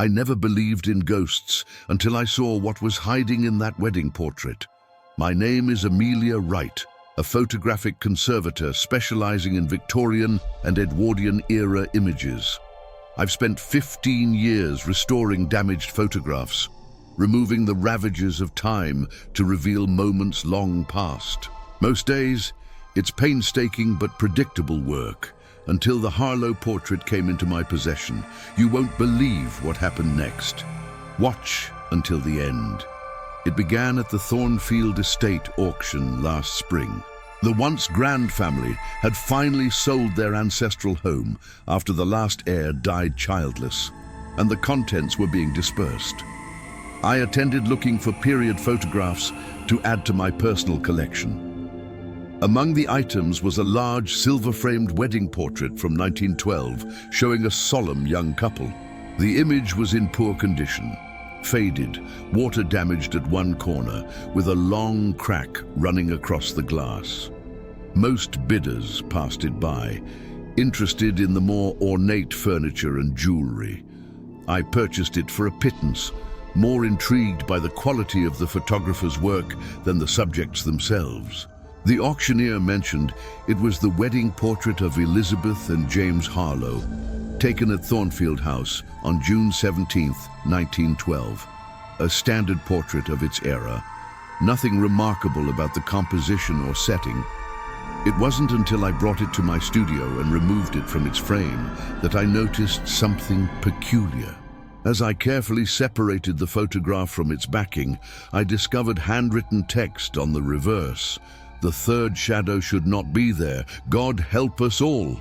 I never believed in ghosts until I saw what was hiding in that wedding portrait. My name is Amelia Wright, a photographic conservator specializing in Victorian and Edwardian era images. I've spent 15 years restoring damaged photographs, removing the ravages of time to reveal moments long past. Most days, it's painstaking but predictable work, until the Harlow portrait came into my possession. You won't believe what happened next. Watch until the end. It began at the Thornfield Estate auction last spring. The once grand family had finally sold their ancestral home after the last heir died childless, and the contents were being dispersed. I attended looking for period photographs to add to my personal collection. Among the items was a large silver-framed wedding portrait from 1912 showing a solemn young couple. The image was in poor condition, faded, water-damaged at one corner, with a long crack running across the glass. Most bidders passed it by, interested in the more ornate furniture and jewelry. I purchased it for a pittance, more intrigued by the quality of the photographer's work than the subjects themselves. The auctioneer mentioned it was the wedding portrait of Elizabeth and James Harlow, taken at Thornfield House on June 17, 1912. A standard portrait of its era. Nothing remarkable about the composition or setting. It wasn't until I brought it to my studio and removed it from its frame that I noticed something peculiar. As I carefully separated the photograph from its backing, I discovered handwritten text on the reverse. The third shadow should not be there. God help us all.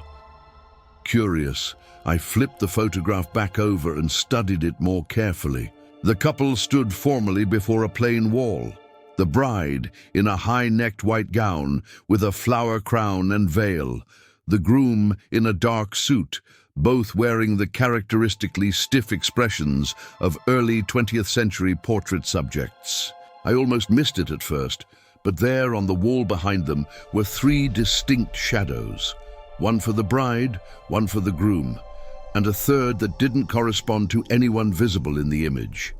Curious, I flipped the photograph back over and studied it more carefully. The couple stood formally before a plain wall. The bride in a high-necked white gown with a flower crown and veil. The groom in a dark suit, both wearing the characteristically stiff expressions of early 20th century portrait subjects. I almost missed it at first, but there on the wall behind them were three distinct shadows. One for the bride, one for the groom, and a third that didn't correspond to anyone visible in the image.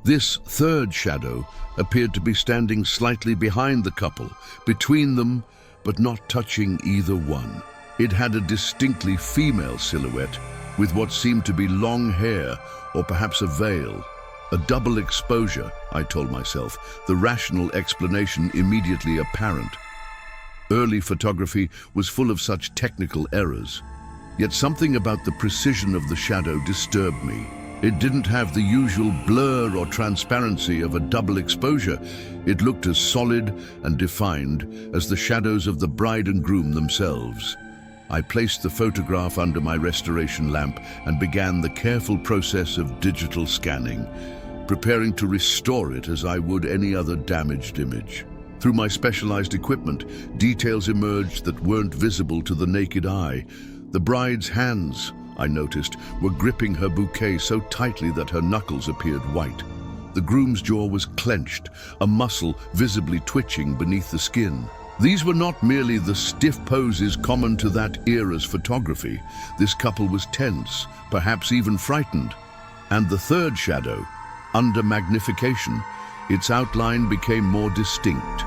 This third shadow appeared to be standing slightly behind the couple, between them, but not touching either one. It had a distinctly female silhouette, with what seemed to be long hair, or perhaps a veil. A double exposure, I told myself, the rational explanation immediately apparent. Early photography was full of such technical errors. Yet something about the precision of the shadow disturbed me. It didn't have the usual blur or transparency of a double exposure. It looked as solid and defined as the shadows of the bride and groom themselves. I placed the photograph under my restoration lamp and began the careful process of digital scanning, preparing to restore it as I would any other damaged image. Through my specialized equipment, details emerged that weren't visible to the naked eye. The bride's hands, I noticed, were gripping her bouquet so tightly that her knuckles appeared white. The groom's jaw was clenched, a muscle visibly twitching beneath the skin. These were not merely the stiff poses common to that era's photography. This couple was tense, perhaps even frightened. And the third shadow, under magnification, its outline became more distinct.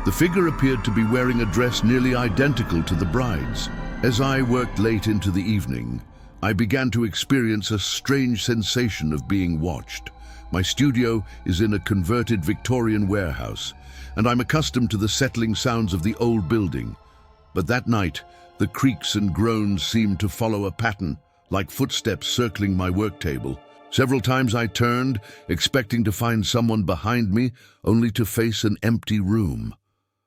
The figure appeared to be wearing a dress nearly identical to the bride's. As I worked late into the evening, I began to experience a strange sensation of being watched. My studio is in a converted Victorian warehouse, and I'm accustomed to the settling sounds of the old building. But that night, the creaks and groans seemed to follow a pattern, like footsteps circling my work table. Several times I turned, expecting to find someone behind me, only to face an empty room.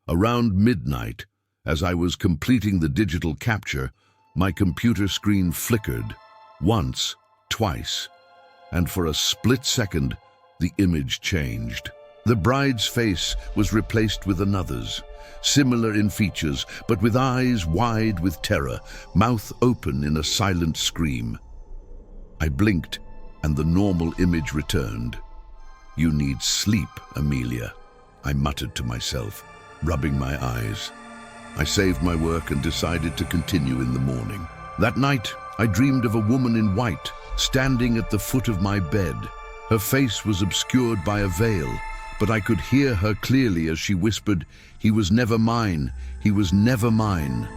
Around midnight, as I was completing the digital capture, my computer screen flickered, once, twice, and for a split second, the image changed. The bride's face was replaced with another's, similar in features, but with eyes wide with terror, mouth open in a silent scream. I blinked, and the normal image returned. "You need sleep, Amelia," I muttered to myself, rubbing my eyes. I saved my work and decided to continue in the morning. That night, I dreamed of a woman in white, standing at the foot of my bed. Her face was obscured by a veil, but I could hear her clearly as she whispered, "He was never mine, he was never mine."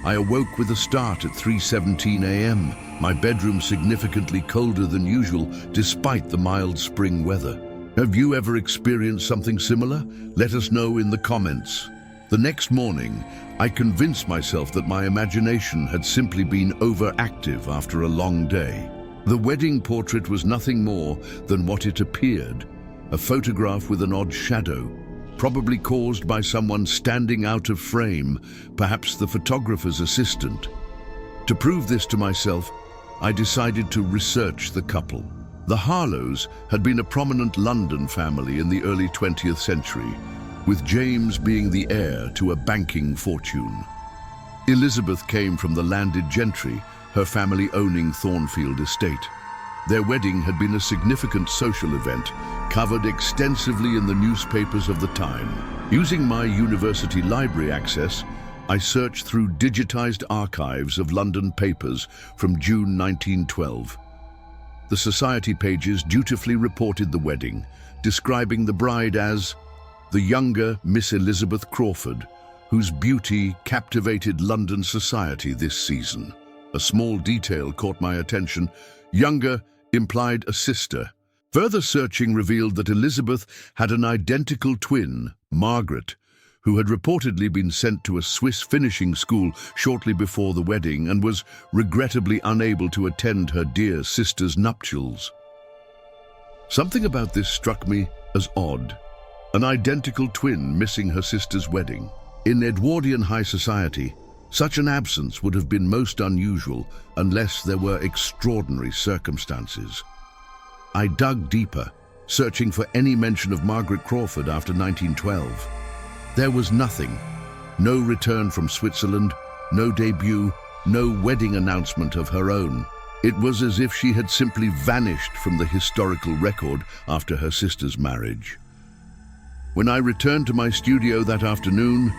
I awoke with a start at 3:17 a.m., my bedroom significantly colder than usual despite the mild spring weather. Have you ever experienced something similar? Let us know in the comments. The next morning, I convinced myself that my imagination had simply been overactive after a long day. The wedding portrait was nothing more than what it appeared, a photograph with an odd shadow, probably caused by someone standing out of frame, perhaps the photographer's assistant. To prove this to myself, I decided to research the couple. The Harlows had been a prominent London family in the early 20th century, with James being the heir to a banking fortune. Elizabeth came from the landed gentry, her family owning Thornfield Estate. Their wedding had been a significant social event, covered extensively in the newspapers of the time. Using my university library access, I searched through digitized archives of London papers from June 1912. The society pages dutifully reported the wedding, describing the bride as the younger Miss Elizabeth Crawford, whose beauty captivated London society this season. A small detail caught my attention. Younger implied a sister. Further searching revealed that Elizabeth had an identical twin, Margaret, who had reportedly been sent to a Swiss finishing school shortly before the wedding and was regrettably unable to attend her dear sister's nuptials. Something about this struck me as odd. An identical twin missing her sister's wedding. In Edwardian high society, such an absence would have been most unusual unless there were extraordinary circumstances. I dug deeper, searching for any mention of Margaret Crawford after 1912. There was nothing. No return from Switzerland, no debut, no wedding announcement of her own. It was as if she had simply vanished from the historical record after her sister's marriage. When I returned to my studio that afternoon,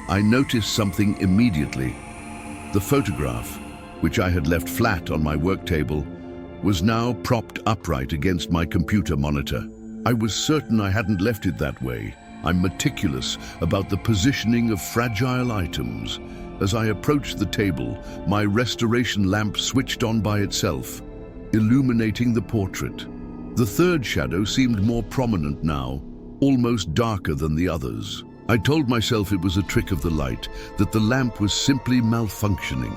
I noticed something immediately. The photograph, which I had left flat on my work table, was now propped upright against my computer monitor. I was certain I hadn't left it that way. I'm meticulous about the positioning of fragile items. As I approached the table, my restoration lamp switched on by itself, illuminating the portrait. The third shadow seemed more prominent now, almost darker than the others. I told myself it was a trick of the light, that the lamp was simply malfunctioning.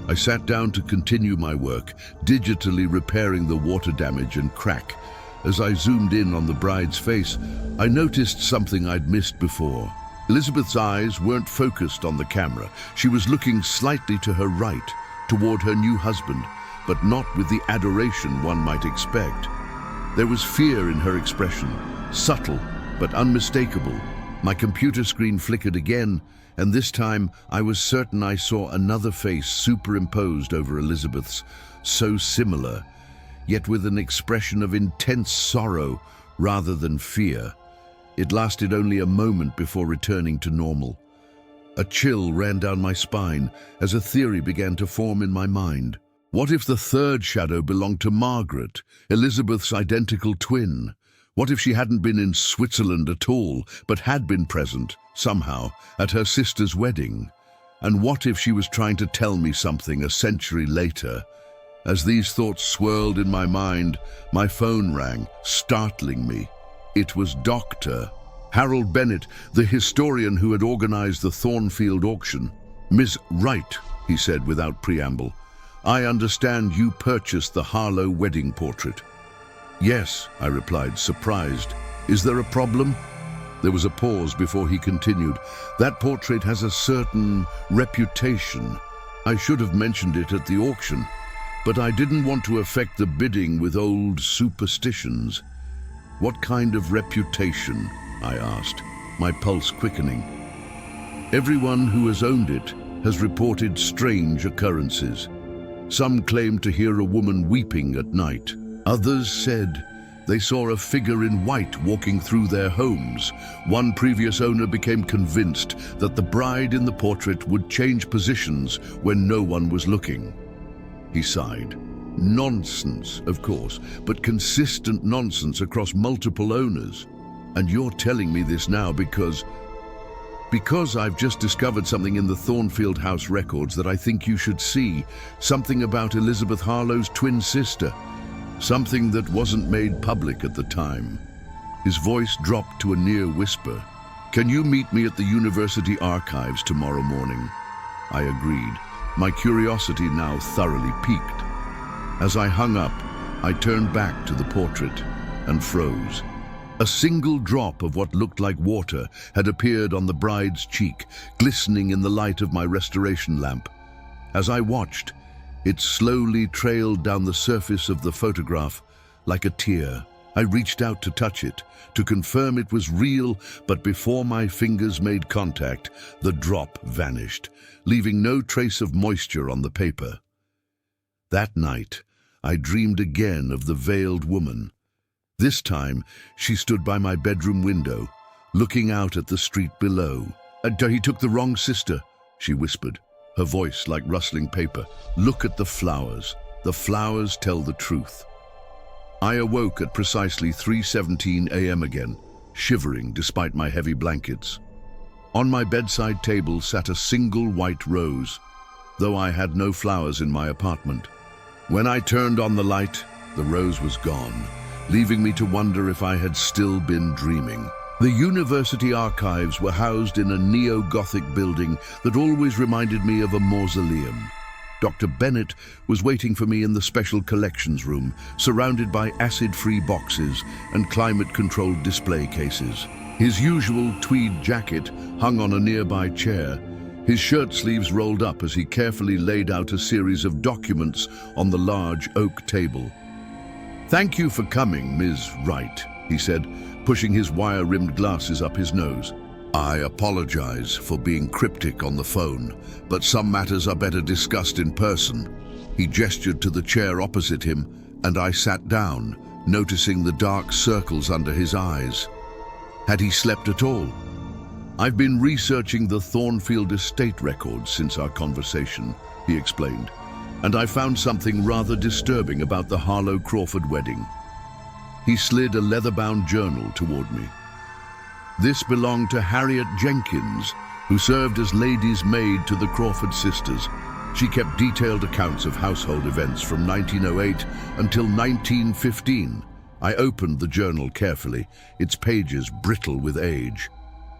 I sat down to continue my work, digitally repairing the water damage and crack. As I zoomed in on the bride's face, I noticed something I'd missed before. Elizabeth's eyes weren't focused on the camera. She was looking slightly to her right, toward her new husband, but not with the adoration one might expect. There was fear in her expression, subtle but unmistakable. My computer screen flickered again, and this time I was certain I saw another face superimposed over Elizabeth's, so similar, yet with an expression of intense sorrow rather than fear. It lasted only a moment before returning to normal. A chill ran down my spine as a theory began to form in my mind. What if the third shadow belonged to Margaret, Elizabeth's identical twin? What if she hadn't been in Switzerland at all, but had been present, somehow, at her sister's wedding? And what if she was trying to tell me something a century later? As these thoughts swirled in my mind, my phone rang, startling me. It was Dr. Harold Bennett, the historian who had organized the Thornfield auction. "Miss Wright," he said without preamble, "I understand you purchased the Harlow wedding portrait." "Yes," I replied, surprised. "Is there a problem?" There was a pause before he continued. "That portrait has a certain reputation. I should have mentioned it at the auction, but I didn't want to affect the bidding with old superstitions." "What kind of reputation?" I asked, my pulse quickening. "Everyone who has owned it has reported strange occurrences. Some claimed to hear a woman weeping at night. Others said they saw a figure in white walking through their homes. One previous owner became convinced that the bride in the portrait would change positions when no one was looking." He sighed. Nonsense, of course, but consistent nonsense across multiple owners. And you're telling me this now because I've just discovered something in the Thornfield House records that I think you should see. Something about Elizabeth Harlow's twin sister. Something that wasn't made public at the time. His voice dropped to a near whisper. Can you meet me at the university archives tomorrow morning? I agreed, my curiosity now thoroughly piqued. As I hung up, I turned back to the portrait and froze. A single drop of what looked like water had appeared on the bride's cheek, glistening in the light of my restoration lamp. As I watched, it slowly trailed down the surface of the photograph like a tear. I reached out to touch it, to confirm it was real, but before my fingers made contact, the drop vanished, leaving no trace of moisture on the paper. That night, I dreamed again of the veiled woman. This time, she stood by my bedroom window, looking out at the street below. He took the wrong sister, she whispered, her voice like rustling paper. Look at the flowers. The flowers tell the truth. I awoke at precisely 3:17 a.m. again, shivering despite my heavy blankets. On my bedside table sat a single white rose, though I had no flowers in my apartment. When I turned on the light, the rose was gone, leaving me to wonder if I had still been dreaming. The university archives were housed in a neo-Gothic building that always reminded me of a mausoleum. Dr. Bennett was waiting for me in the special collections room, surrounded by acid-free boxes and climate-controlled display cases. His usual tweed jacket hung on a nearby chair, his shirt sleeves rolled up as he carefully laid out a series of documents on the large oak table. "Thank you for coming, Ms. Wright," he said, pushing his wire-rimmed glasses up his nose. "I apologize for being cryptic on the phone, but some matters are better discussed in person." He gestured to the chair opposite him, and I sat down, noticing the dark circles under his eyes. Had he slept at all? "I've been researching the Thornfield Estate records since our conversation," he explained, "and I found something rather disturbing about the Harlow-Crawford wedding." He slid a leather-bound journal toward me. This belonged to Harriet Jenkins, who served as lady's maid to the Crawford sisters. She kept detailed accounts of household events from 1908 until 1915. I opened the journal carefully, its pages brittle with age.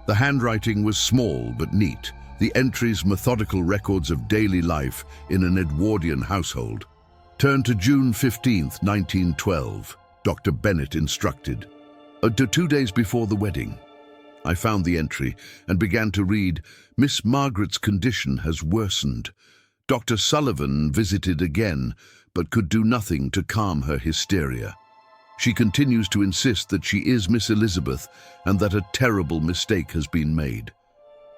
The handwriting was small but neat, the entries methodical records of daily life in an Edwardian household. "Turn to June 15th, 1912, Dr. Bennett instructed. 2 days before the wedding." I found the entry and began to read, "Miss Margaret's condition has worsened. Dr. Sullivan visited again, but could do nothing to calm her hysteria. She continues to insist that she is Miss Elizabeth and that a terrible mistake has been made.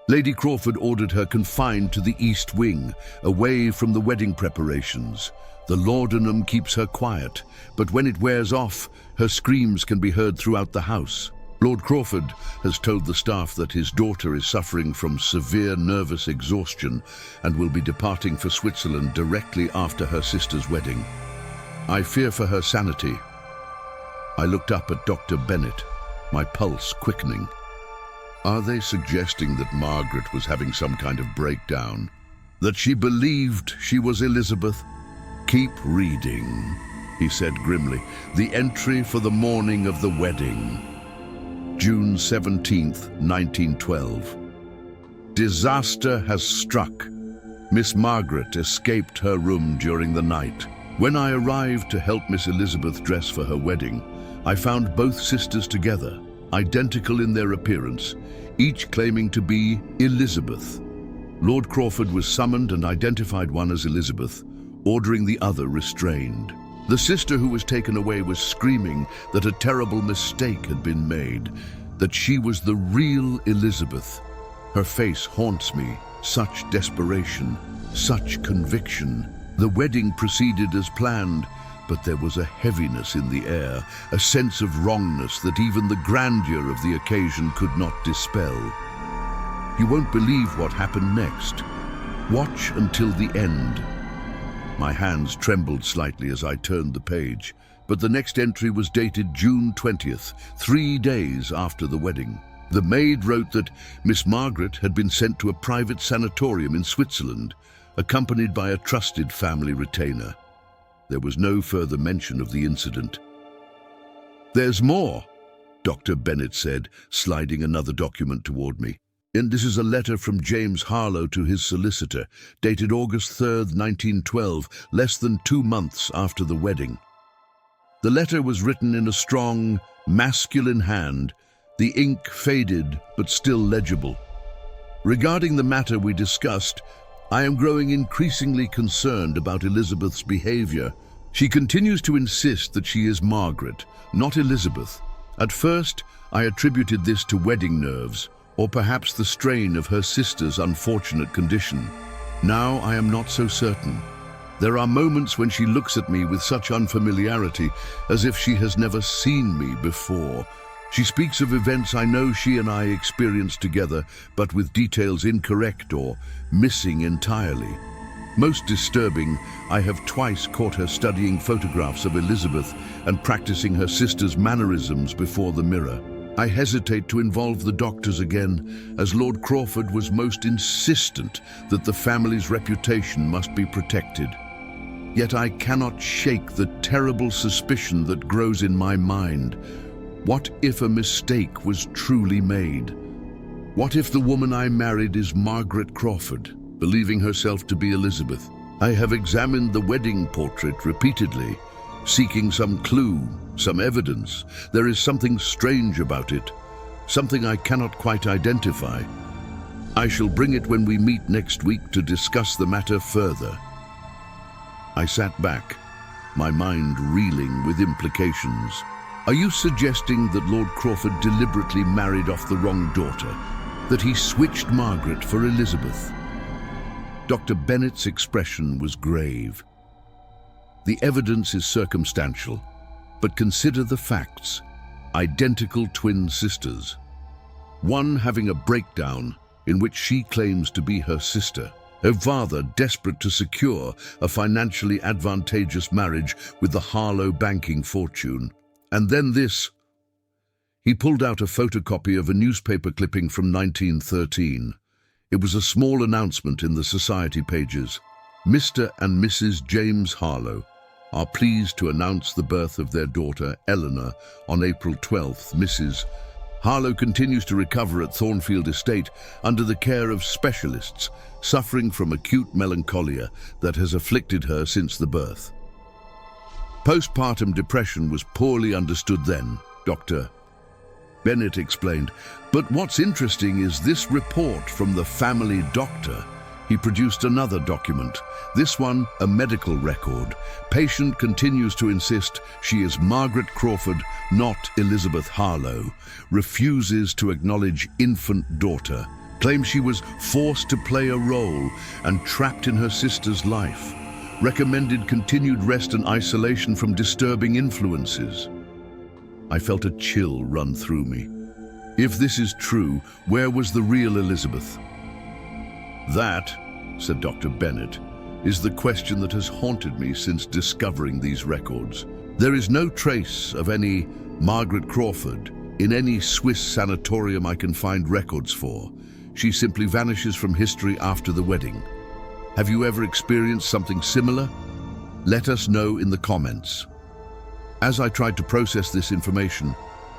Lady Crawford ordered her confined to the East Wing, away from the wedding preparations. The laudanum keeps her quiet, but when it wears off, her screams can be heard throughout the house. Lord Crawford has told the staff that his daughter is suffering from severe nervous exhaustion and will be departing for Switzerland directly after her sister's wedding. I fear for her sanity." I looked up at Dr. Bennett, my pulse quickening. "Are they suggesting that Margaret was having some kind of breakdown? That she believed she was Elizabeth?" "Keep reading," he said grimly. "The entry for the morning of the wedding. June 17th, 1912. Disaster has struck. Miss Margaret escaped her room during the night. When I arrived to help Miss Elizabeth dress for her wedding, I found both sisters together, identical in their appearance, each claiming to be Elizabeth. Lord Crawford was summoned and identified one as Elizabeth, ordering the other restrained. The sister who was taken away was screaming that a terrible mistake had been made, that she was the real Elizabeth. Her face haunts me, such desperation, such conviction. The wedding proceeded as planned, but there was a heaviness in the air, a sense of wrongness that even the grandeur of the occasion could not dispel. You won't believe what happened next. Watch until the end. My hands trembled slightly as I turned the page, but the next entry was dated June 20th, 3 days after the wedding. The maid wrote that Miss Margaret had been sent to a private sanatorium in Switzerland, accompanied by a trusted family retainer. There was no further mention of the incident. "There's more," Dr. Bennett said, sliding another document toward me. And this is a letter from James Harlow to his solicitor, dated August 3rd, 1912, less than 2 months after the wedding. The letter was written in a strong, masculine hand, the ink faded but still legible. "Regarding the matter we discussed, I am growing increasingly concerned about Elizabeth's behavior. She continues to insist that she is Margaret, not Elizabeth. At first, I attributed this to wedding nerves, or perhaps the strain of her sister's unfortunate condition. Now I am not so certain. There are moments when she looks at me with such unfamiliarity, as if she has never seen me before. She speaks of events I know she and I experienced together, but with details incorrect or missing entirely. Most disturbing, I have twice caught her studying photographs of Elizabeth and practicing her sister's mannerisms before the mirror. I hesitate to involve the doctors again, as Lord Crawford was most insistent that the family's reputation must be protected. Yet I cannot shake the terrible suspicion that grows in my mind. What if a mistake was truly made? What if the woman I married is Margaret Crawford, believing herself to be Elizabeth? I have examined the wedding portrait repeatedly, seeking some clue, some evidence. There is something strange about it, something I cannot quite identify. I shall bring it when we meet next week to discuss the matter further. I sat back, my mind reeling with implications. Are you suggesting that Lord Crawford deliberately married off the wrong daughter? That he switched Margaret for Elizabeth? Dr. Bennett's expression was grave. The evidence is circumstantial, but consider the facts. Identical twin sisters. One having a breakdown in which she claims to be her sister. Her father desperate to secure a financially advantageous marriage with the Harlow banking fortune. And then this. He pulled out a photocopy of a newspaper clipping from 1913. It was a small announcement in the society pages. Mr. and Mrs. James Harlow are pleased to announce the birth of their daughter, Eleanor, on April 12th. Mrs. Harlow continues to recover at Thornfield Estate under the care of specialists, suffering from acute melancholia that has afflicted her since the birth. Postpartum depression was poorly understood then, Dr. Bennett explained. But what's interesting is this report from the family doctor. He produced another document, this one a medical record. Patient continues to insist she is Margaret Crawford, not Elizabeth Harlow. Refuses to acknowledge infant daughter. Claims she was forced to play a role and trapped in her sister's life. Recommended continued rest and isolation from disturbing influences. I felt a chill run through me. If this is true, where was the real Elizabeth? That, said Dr. Bennett, is the question that has haunted me since discovering these records. There is no trace of any Margaret Crawford in any Swiss sanatorium I can find records for. She simply vanishes from history after the wedding. Have you ever experienced something similar? Let us know in the comments. As I tried to process this information,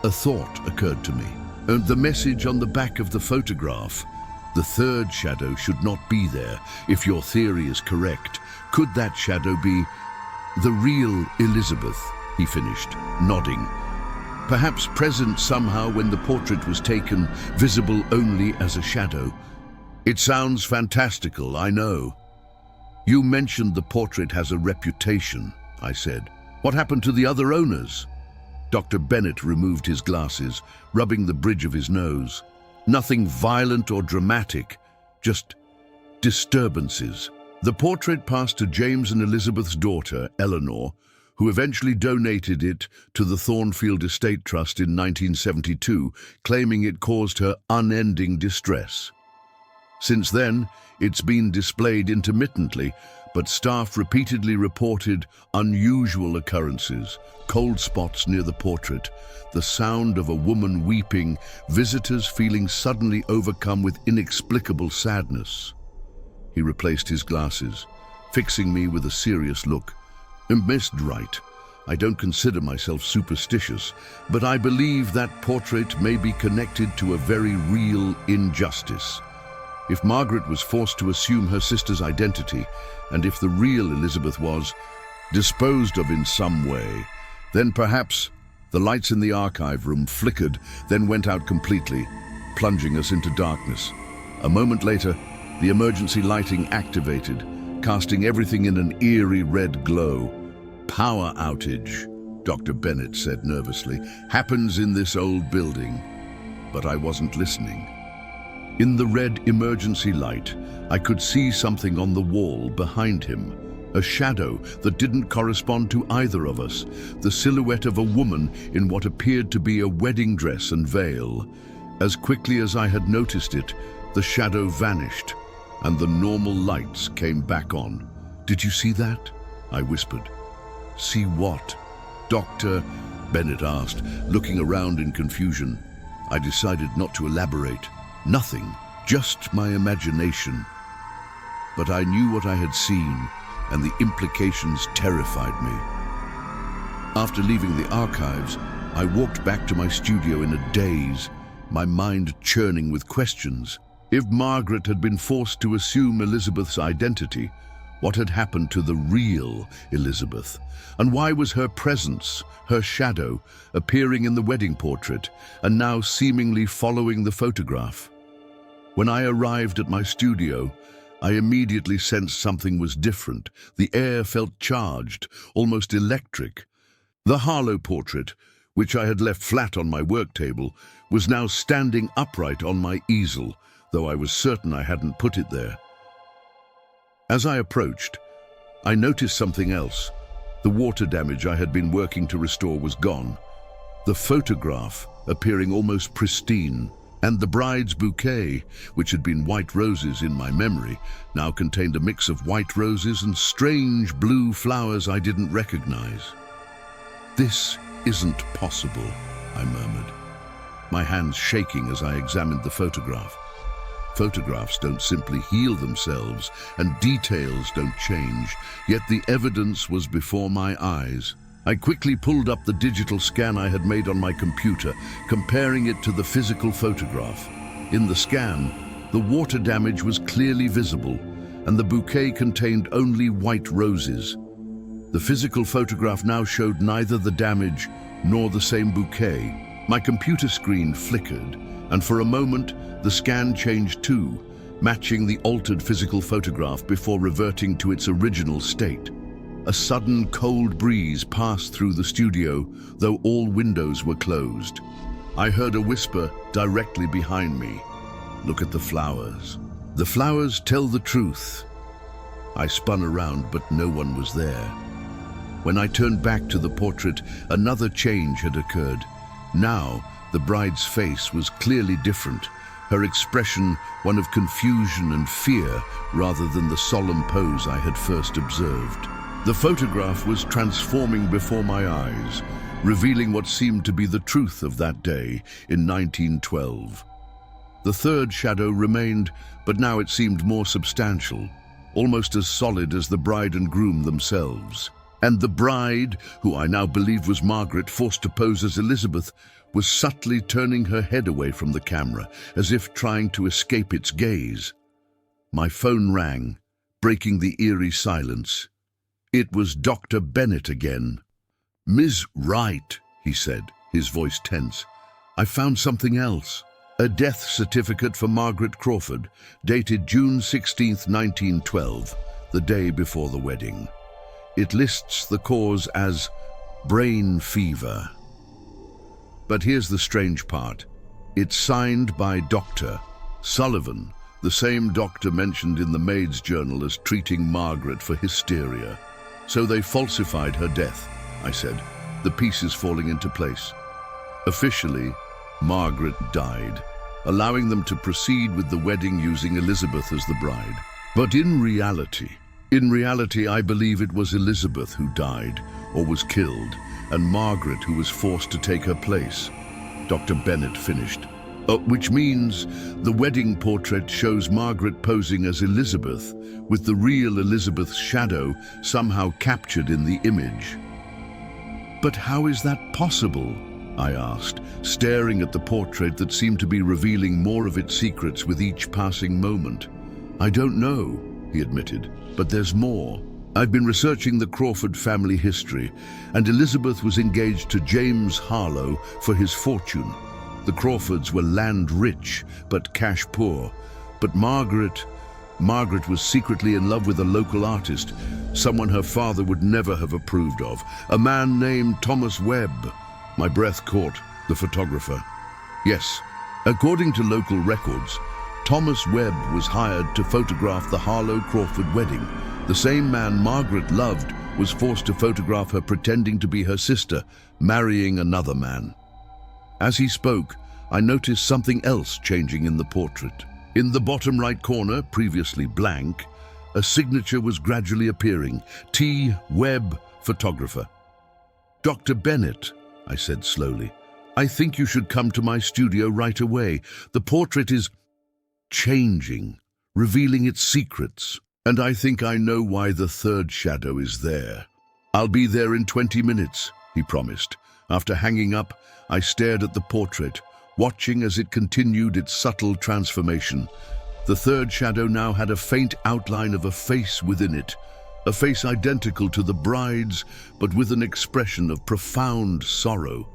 a thought occurred to me. And the message on the back of the photograph, the third shadow should not be there. If your theory is correct, could that shadow be the real Elizabeth? He finished, nodding. Perhaps present somehow when the portrait was taken, visible only as a shadow. It sounds fantastical, I know. You mentioned the portrait has a reputation, I said. What happened to the other owners? Dr. Bennett removed his glasses, rubbing the bridge of his nose. Nothing violent or dramatic, just disturbances. The portrait passed to James and Elizabeth's daughter, Eleanor, who eventually donated it to the Thornfield Estate Trust in 1972, claiming it caused her unending distress. Since then, it's been displayed intermittently, but staff repeatedly reported unusual occurrences, cold spots near the portrait, the sound of a woman weeping, visitors feeling suddenly overcome with inexplicable sadness. He replaced his glasses, fixing me with a serious look. "Miss Wright, I don't consider myself superstitious, but I believe that portrait may be connected to a very real injustice. If Margaret was forced to assume her sister's identity, and if the real Elizabeth was disposed of in some way, then perhaps the lights in the archive room flickered, then went out completely, plunging us into darkness. A moment later, the emergency lighting activated, casting everything in an eerie red glow. "Power outage," Dr. Bennett said nervously, "happens in this old building." But I wasn't listening. In the red emergency light, I could see something on the wall behind him, a shadow that didn't correspond to either of us, the silhouette of a woman in what appeared to be a wedding dress and veil. As quickly as I had noticed it, the shadow vanished, and the normal lights came back on. "Did you see that?" I whispered. "See what?" Dr. Bennett asked, looking around in confusion. I decided not to elaborate. Nothing, just my imagination. But I knew what I had seen, and the implications terrified me. After leaving the archives, I walked back to my studio in a daze, my mind churning with questions. If Margaret had been forced to assume Elizabeth's identity, what had happened to the real Elizabeth? And why was her presence, her shadow, appearing in the wedding portrait and now seemingly following the photograph? When I arrived at my studio, I immediately sensed something was different. The air felt charged, almost electric. The Harlow portrait, which I had left flat on my work table, was now standing upright on my easel, though I was certain I hadn't put it there. As I approached, I noticed something else. The water damage I had been working to restore was gone, the photograph appearing almost pristine, and the bride's bouquet, which had been white roses in my memory, now contained a mix of white roses and strange blue flowers I didn't recognize. "This isn't possible," I murmured, my hands shaking as I examined the photograph. Photographs don't simply heal themselves, and details don't change, yet the evidence was before my eyes. I quickly pulled up the digital scan I had made on my computer, comparing it to the physical photograph. In the scan, the water damage was clearly visible, and the bouquet contained only white roses. The physical photograph now showed neither the damage nor the same bouquet. My computer screen flickered, and for a moment, the scan changed too, matching the altered physical photograph before reverting to its original state. A sudden cold breeze passed through the studio, though all windows were closed. I heard a whisper directly behind me. "Look at the flowers. The flowers tell the truth." I spun around, but no one was there. When I turned back to the portrait, another change had occurred. Now, the bride's face was clearly different, her expression one of confusion and fear rather than the solemn pose I had first observed. The photograph was transforming before my eyes, revealing what seemed to be the truth of that day in 1912. The third shadow remained, but now it seemed more substantial, almost as solid as the bride and groom themselves. And the bride, who I now believed was Margaret, forced to pose as Elizabeth, was subtly turning her head away from the camera, as if trying to escape its gaze. My phone rang, breaking the eerie silence. It was Dr. Bennett again. "Ms. Wright," he said, his voice tense, "I found something else. A death certificate for Margaret Crawford, dated June 16, 1912, the day before the wedding. It lists the cause as brain fever. But here's the strange part. It's signed by Dr. Sullivan, the same doctor mentioned in the maid's journal as treating Margaret for hysteria. So they falsified her death," I said, the pieces falling into place. Officially, Margaret died, allowing them to proceed with the wedding using Elizabeth as the bride. But in reality, In reality, I believe it was Elizabeth who died, or was killed, and Margaret who was forced to take her place. Dr. Bennet finished. Which means the wedding portrait shows Margaret posing as Elizabeth, with the real Elizabeth's shadow somehow captured in the image. But how is that possible? I asked, staring at the portrait that seemed to be revealing more of its secrets with each passing moment. I don't know, he admitted, but there's more. I've been researching the Crawford family history, and Elizabeth was engaged to James Harlow for his fortune. The Crawfords were land-rich, but cash-poor. But Margaret was secretly in love with a local artist, someone her father would never have approved of, a man named Thomas Webb. My breath caught. The photographer. Yes, according to local records, Thomas Webb was hired to photograph the Harlow-Crawford wedding. The same man Margaret loved was forced to photograph her pretending to be her sister, marrying another man. As he spoke, I noticed something else changing in the portrait. In the bottom right corner, previously blank, a signature was gradually appearing. T. Webb, photographer. Dr. Bennet, I said slowly, I think you should come to my studio right away. The portrait is changing, revealing its secrets. And I think I know why the third shadow is there. I'll be there in 20 minutes, he promised. After hanging up, I stared at the portrait, watching as it continued its subtle transformation. The third shadow now had a faint outline of a face within it, a face identical to the bride's, but with an expression of profound sorrow.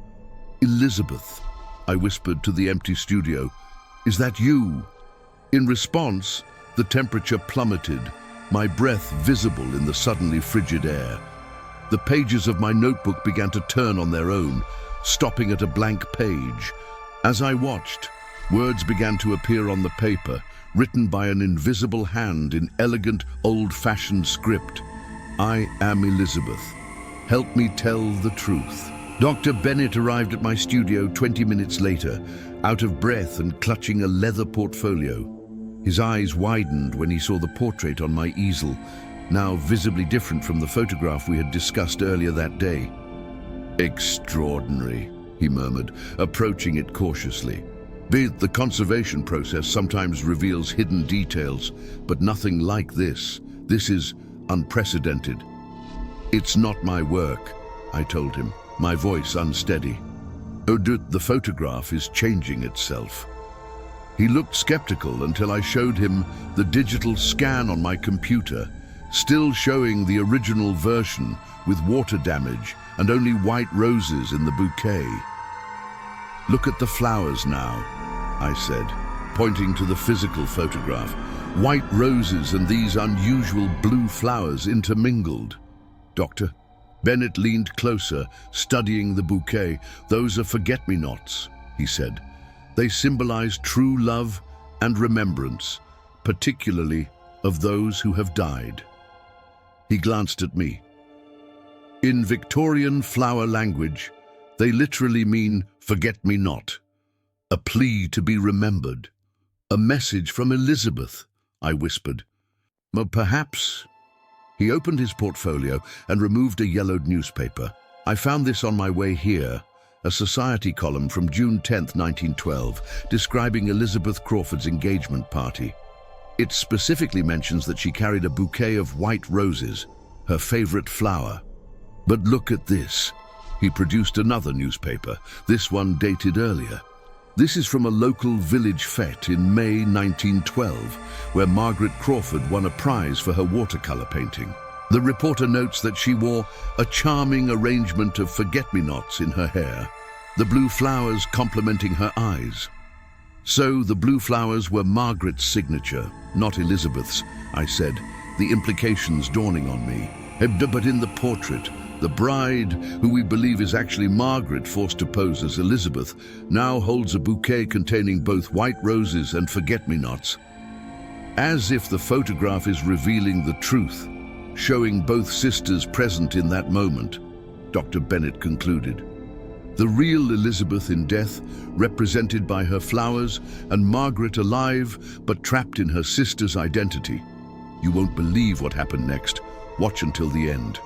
Elizabeth, I whispered to the empty studio, is that you? In response, the temperature plummeted, my breath visible in the suddenly frigid air. The pages of my notebook began to turn on their own, stopping at a blank page. As I watched, words began to appear on the paper, written by an invisible hand in elegant, old-fashioned script. I am Elizabeth. Help me tell the truth. Dr. Bennet arrived at my studio 20 minutes later, out of breath and clutching a leather portfolio. His eyes widened when he saw the portrait on my easel, now visibly different from the photograph we had discussed earlier that day. Extraordinary, he murmured, approaching it cautiously. The conservation process sometimes reveals hidden details, but nothing like this. This is unprecedented. It's not my work, I told him, my voice unsteady. The photograph is changing itself. He looked skeptical until I showed him the digital scan on my computer, still showing the original version with water damage and only white roses in the bouquet. Look at the flowers now, I said, pointing to the physical photograph. White roses and these unusual blue flowers intermingled. Doctor Bennet leaned closer, studying the bouquet. Those are forget-me-nots, he said. They symbolize true love and remembrance, particularly of those who have died. He glanced at me. In Victorian flower language, they literally mean forget-me-not, a plea to be remembered. A message from Elizabeth, I whispered. Perhaps. He opened his portfolio and removed a yellowed newspaper. I found this on my way here, a society column from June 10, 1912, describing Elizabeth Crawford's engagement party. It specifically mentions that she carried a bouquet of white roses, her favorite flower. But look at this. He produced another newspaper, this one dated earlier. This is from a local village fete in May 1912, where Margaret Crawford won a prize for her watercolor painting. The reporter notes that she wore a charming arrangement of forget-me-nots in her hair, the blue flowers complementing her eyes. So the blue flowers were Margaret's signature, not Elizabeth's, I said, the implications dawning on me. But in the portrait, the bride, who we believe is actually Margaret forced to pose as Elizabeth, now holds a bouquet containing both white roses and forget-me-nots. As if the photograph is revealing the truth, showing both sisters present in that moment, Dr. Bennet concluded. The real Elizabeth in death, represented by her flowers, and Margaret alive but trapped in her sister's identity. You won't believe what happened next. Watch until the end."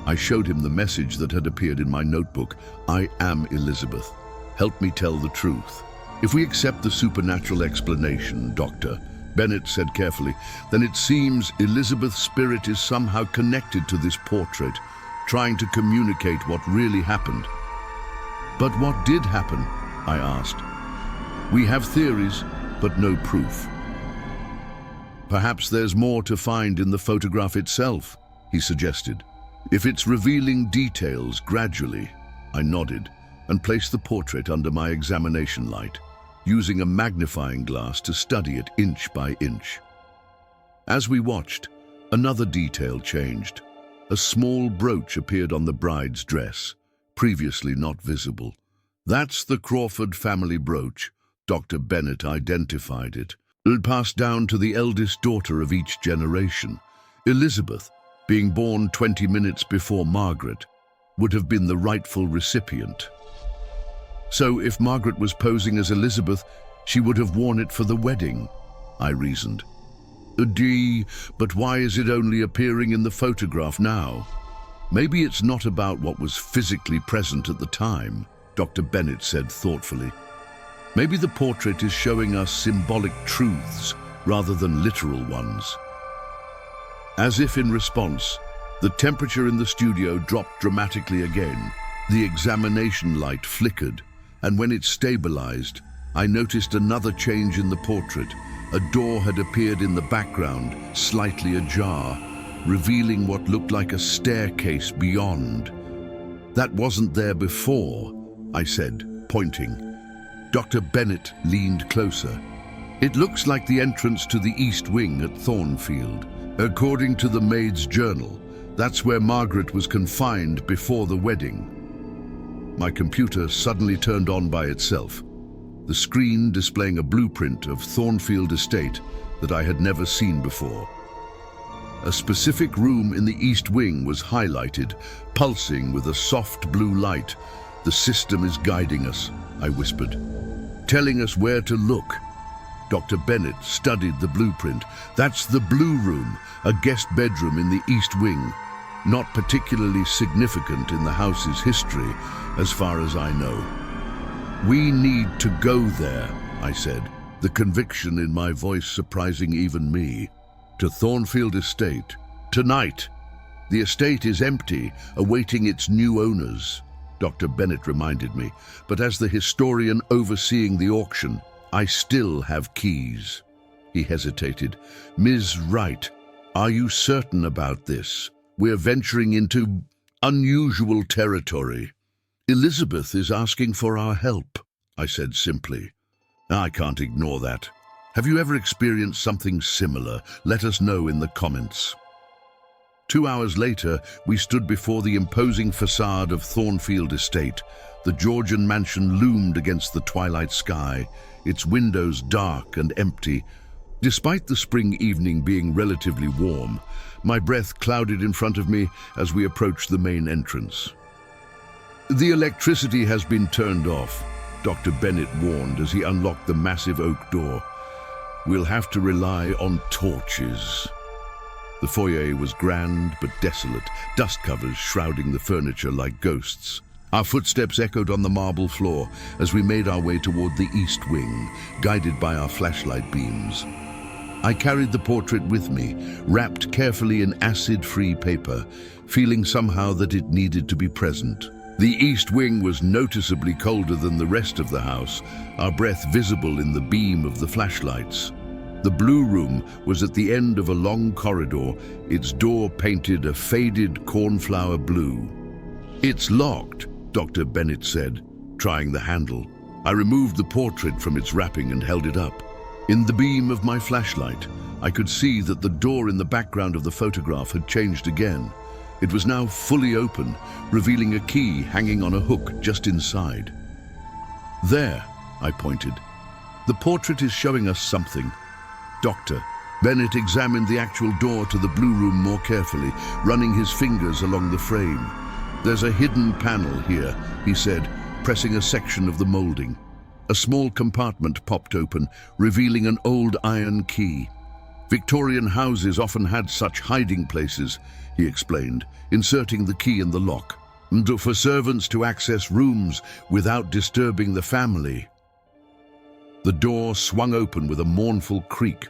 I showed him the message that had appeared in my notebook. "I am Elizabeth. Help me tell the truth." "If we accept the supernatural explanation, Doctor," Bennett said carefully, "then it seems Elizabeth's spirit is somehow connected to this portrait, trying to communicate what really happened." "But what did happen?" I asked. "We have theories, but no proof." "Perhaps there's more to find in the photograph itself," he suggested. "If it's revealing details gradually." I nodded and placed the portrait under my examination light, using a magnifying glass to study it inch by inch. As we watched, another detail changed. A small brooch appeared on the bride's dress, previously not visible. "That's the Crawford family brooch," Dr. Bennett identified it. "It passed down to the eldest daughter of each generation. Elizabeth, being born 20 minutes before Margaret, would have been the rightful recipient. So if Margaret was posing as Elizabeth, she would have worn it for the wedding," I reasoned. But why is it only appearing in the photograph now?" "Maybe it's not about what was physically present at the time," Dr. Bennett said thoughtfully. "Maybe the portrait is showing us symbolic truths rather than literal ones." As if in response, the temperature in the studio dropped dramatically again. The examination light flickered, and when it stabilized, I noticed another change in the portrait. A door had appeared in the background, slightly ajar, revealing what looked like a staircase beyond. "That wasn't there before," I said, pointing. Dr. Bennett leaned closer. "It looks like the entrance to the east wing at Thornfield. According to the maid's journal, that's where Margaret was confined before the wedding." My computer suddenly turned on by itself, the screen displaying a blueprint of Thornfield Estate that I had never seen before. A specific room in the east wing was highlighted, pulsing with a soft blue light. "The system is guiding us," I whispered, "telling us where to look." Dr. Bennett studied the blueprint. "That's the blue room, a guest bedroom in the east wing. Not particularly significant in the house's history, as far as I know." "We need to go there," I said, the conviction in my voice surprising even me. "To Thornfield Estate. Tonight. The estate is empty, awaiting its new owners," Dr. Bennett reminded me. "But as the historian overseeing the auction, I still have keys." He hesitated. "Ms. Wright, are you certain about this? We're venturing into unusual territory." "Elizabeth is asking for our help," I said simply. "I can't ignore that. Have you ever experienced something similar? Let us know in the comments." 2 hours later, we stood before the imposing facade of Thornfield Estate. The Georgian mansion loomed against the twilight sky, its windows dark and empty. Despite the spring evening being relatively warm, my breath clouded in front of me as we approached the main entrance. "The electricity has been turned off," Dr. Bennett warned as he unlocked the massive oak door. "We'll have to rely on torches." The foyer was grand but desolate, dust covers shrouding the furniture like ghosts. Our footsteps echoed on the marble floor as we made our way toward the east wing, guided by our flashlight beams. I carried the portrait with me, wrapped carefully in acid-free paper, feeling somehow that it needed to be present. The east wing was noticeably colder than the rest of the house, our breath visible in the beam of the flashlights. The blue room was at the end of a long corridor, its door painted a faded cornflower blue. "It's locked," Dr. Bennett said, trying the handle. I removed the portrait from its wrapping and held it up. In the beam of my flashlight, I could see that the door in the background of the photograph had changed again. It was now fully open, revealing a key hanging on a hook just inside. "There," I pointed. "The portrait is showing us something." Dr. Bennett examined the actual door to the blue room more carefully, running his fingers along the frame. "There's a hidden panel here," he said, pressing a section of the molding. A small compartment popped open, revealing an old iron key. Victorian houses often had such hiding places, he explained, inserting the key in the lock, and for servants to access rooms without disturbing the family. The door swung open with a mournful creak.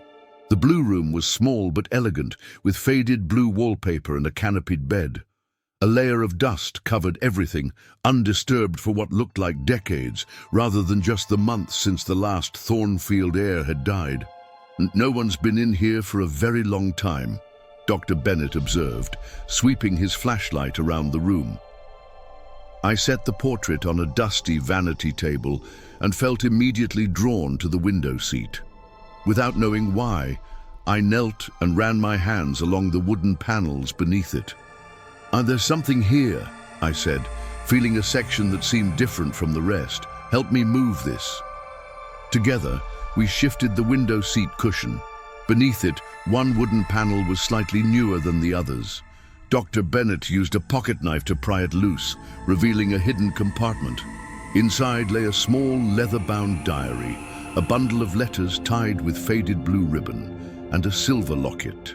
The blue room was small but elegant, with faded blue wallpaper and a canopied bed. A layer of dust covered everything, undisturbed for what looked like decades, rather than just the months since the last Thornfield heir had died. "No one's been in here for a very long time," Dr. Bennet observed, sweeping his flashlight around the room. I set the portrait on a dusty vanity table and felt immediately drawn to the window seat. Without knowing why, I knelt and ran my hands along the wooden panels beneath it. "There's something here," I said, feeling a section that seemed different from the rest. "Help me move this." Together, we shifted the window seat cushion. Beneath it, one wooden panel was slightly newer than the others. Dr. Bennet used a pocket knife to pry it loose, revealing a hidden compartment. Inside lay a small leather-bound diary, a bundle of letters tied with faded blue ribbon, and a silver locket.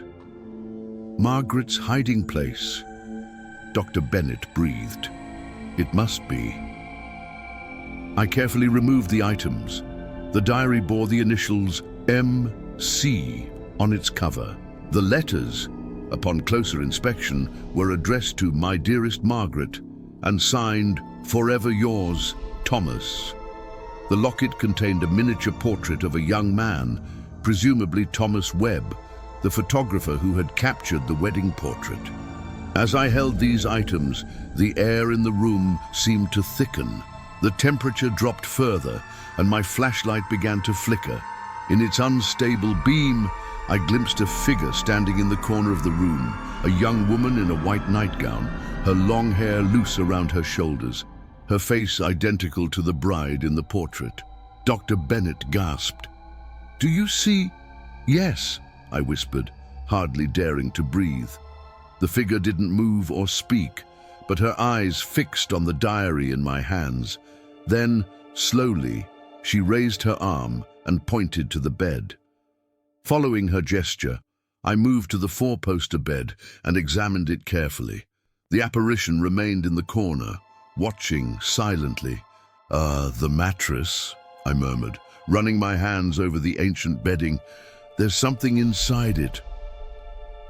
"Margaret's hiding place," Dr. Bennet breathed. "It must be." I carefully removed the items. The diary bore the initials M.C. on its cover. The letters, upon closer inspection, were addressed to "My dearest Margaret" and signed "Forever yours, Thomas." The locket contained a miniature portrait of a young man, presumably Thomas Webb, the photographer who had captured the wedding portrait. As I held these items, the air in the room seemed to thicken. The temperature dropped further, and my flashlight began to flicker. In its unstable beam, I glimpsed a figure standing in the corner of the room, a young woman in a white nightgown, her long hair loose around her shoulders, her face identical to the bride in the portrait. Dr. Bennet gasped. "Do you see?" "Yes," I whispered, hardly daring to breathe. The figure didn't move or speak, but her eyes fixed on the diary in my hands. Then, slowly, she raised her arm and pointed to the bed. Following her gesture, I moved to the four-poster bed and examined it carefully. The apparition remained in the corner, watching silently. The mattress," I murmured, running my hands over the ancient bedding. "There's something inside it."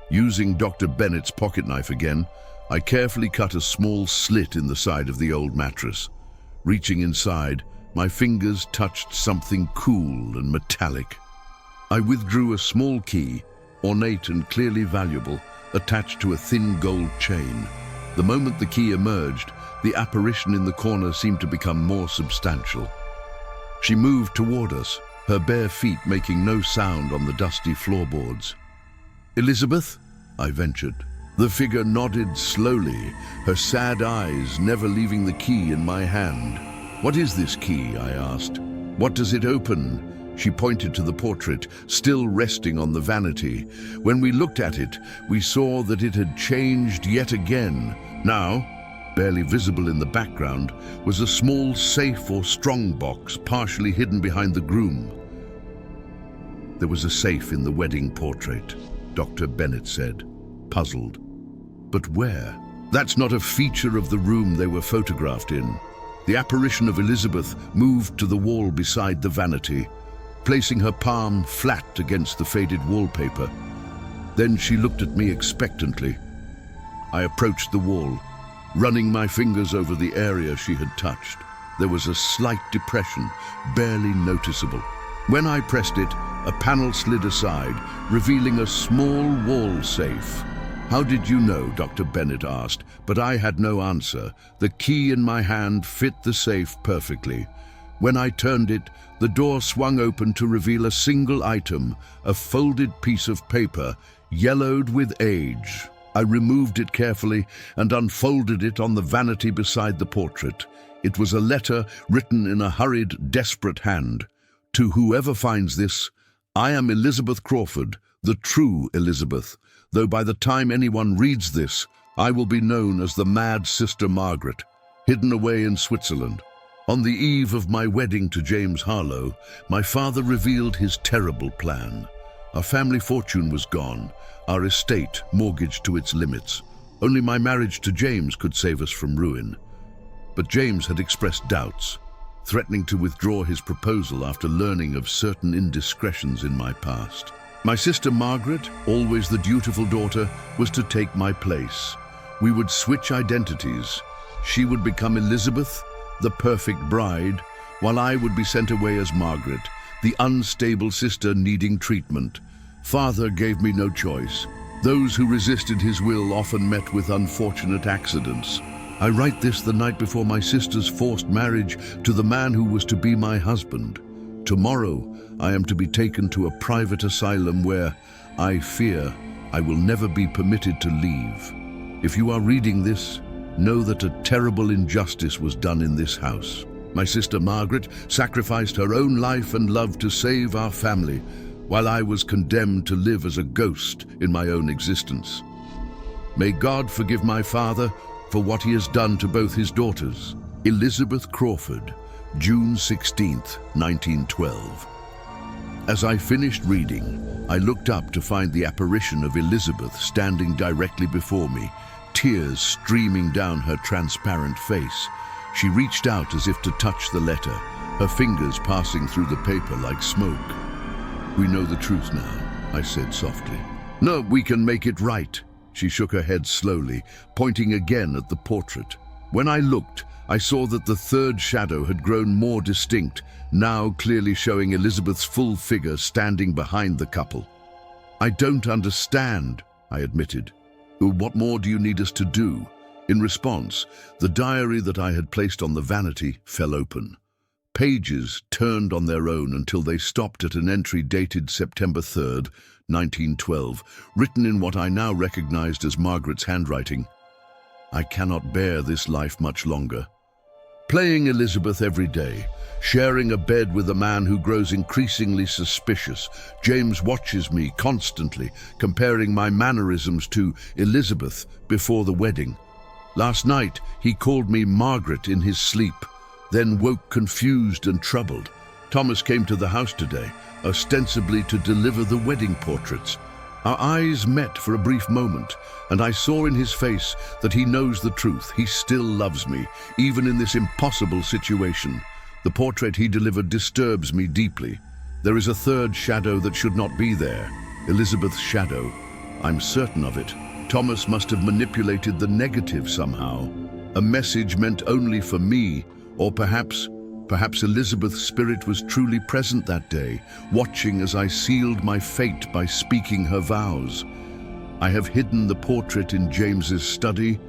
Using Dr. Bennet's pocket knife again, I carefully cut a small slit in the side of the old mattress. Reaching inside, my fingers touched something cool and metallic. I withdrew a small key, ornate and clearly valuable, attached to a thin gold chain. The moment the key emerged, the apparition in the corner seemed to become more substantial. She moved toward us, her bare feet making no sound on the dusty floorboards. "Elizabeth?" I ventured. The figure nodded slowly, her sad eyes never leaving the key in my hand. "What is this key?" I asked. "What does it open?" She pointed to the portrait, still resting on the vanity. When we looked at it, we saw that it had changed yet again. Now, barely visible in the background, was a small safe or strongbox partially hidden behind the groom. "There was a safe in the wedding portrait," Dr. Bennet said, puzzled. "But where?" "That's not a feature of the room they were photographed in." The apparition of Elizabeth moved to the wall beside the vanity, placing her palm flat against the faded wallpaper. Then she looked at me expectantly. I approached the wall, running my fingers over the area she had touched. There was a slight depression, barely noticeable. When I pressed it, a panel slid aside, revealing a small wall safe. "How did you know?" Dr. Bennet asked, but I had no answer. The key in my hand fit the safe perfectly. When I turned it, the door swung open to reveal a single item, a folded piece of paper, yellowed with age. I removed it carefully and unfolded it on the vanity beside the portrait. It was a letter written in a hurried, desperate hand. "To whoever finds this, I am Elizabeth Crawford, the true Elizabeth, though by the time anyone reads this, I will be known as the mad sister Margaret, hidden away in Switzerland. On the eve of my wedding to James Harlow, my father revealed his terrible plan. Our family fortune was gone, our estate mortgaged to its limits. Only my marriage to James could save us from ruin. But James had expressed doubts, threatening to withdraw his proposal after learning of certain indiscretions in my past. My sister Margaret, always the dutiful daughter, was to take my place. We would switch identities. She would become Elizabeth, the perfect bride, while I would be sent away as Margaret, the unstable sister needing treatment. Father gave me no choice. Those who resisted his will often met with unfortunate accidents. I write this the night before my sister's forced marriage to the man who was to be my husband. Tomorrow, I am to be taken to a private asylum where, I fear, I will never be permitted to leave. If you are reading this, know that a terrible injustice was done in this house. My sister Margaret sacrificed her own life and love to save our family, while I was condemned to live as a ghost in my own existence. May God forgive my father for what he has done to both his daughters. Elizabeth Crawford, June 16th, 1912. As I finished reading, I looked up to find the apparition of Elizabeth standing directly before me, tears streaming down her transparent face. She reached out as if to touch the letter, her fingers passing through the paper like smoke. "We know the truth now," I said softly. "No, we can make it right." She shook her head slowly, pointing again at the portrait. When I looked, I saw that the third shadow had grown more distinct, now clearly showing Elizabeth's full figure standing behind the couple. "I don't understand," I admitted. "What more do you need us to do?" In response, the diary that I had placed on the vanity fell open. Pages turned on their own until they stopped at an entry dated September 3rd, 1912, written in what I now recognized as Margaret's handwriting. "I cannot bear this life much longer. Playing Elizabeth every day, sharing a bed with a man who grows increasingly suspicious. James watches me constantly, comparing my mannerisms to Elizabeth before the wedding. Last night, he called me Margaret in his sleep, then woke confused and troubled. Thomas came to the house today, ostensibly to deliver the wedding portraits. Our eyes met for a brief moment, and I saw in his face that he knows the truth. He still loves me, even in this impossible situation. The portrait he delivered disturbs me deeply. There is a third shadow that should not be there, Elizabeth's shadow. I'm certain of it. Thomas must have manipulated the negative somehow. A message meant only for me, or perhaps Elizabeth's spirit was truly present that day, watching as I sealed my fate by speaking her vows. I have hidden the portrait in James's study,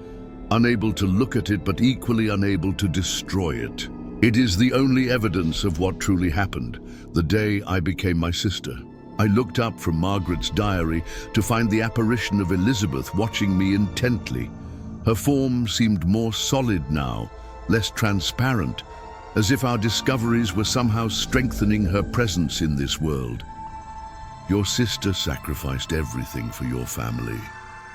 unable to look at it but equally unable to destroy it. It is the only evidence of what truly happened, the day I became my sister. I looked up from Margaret's diary to find the apparition of Elizabeth watching me intently. Her form seemed more solid now, less transparent, as if our discoveries were somehow strengthening her presence in this world. "Your sister sacrificed everything for your family,"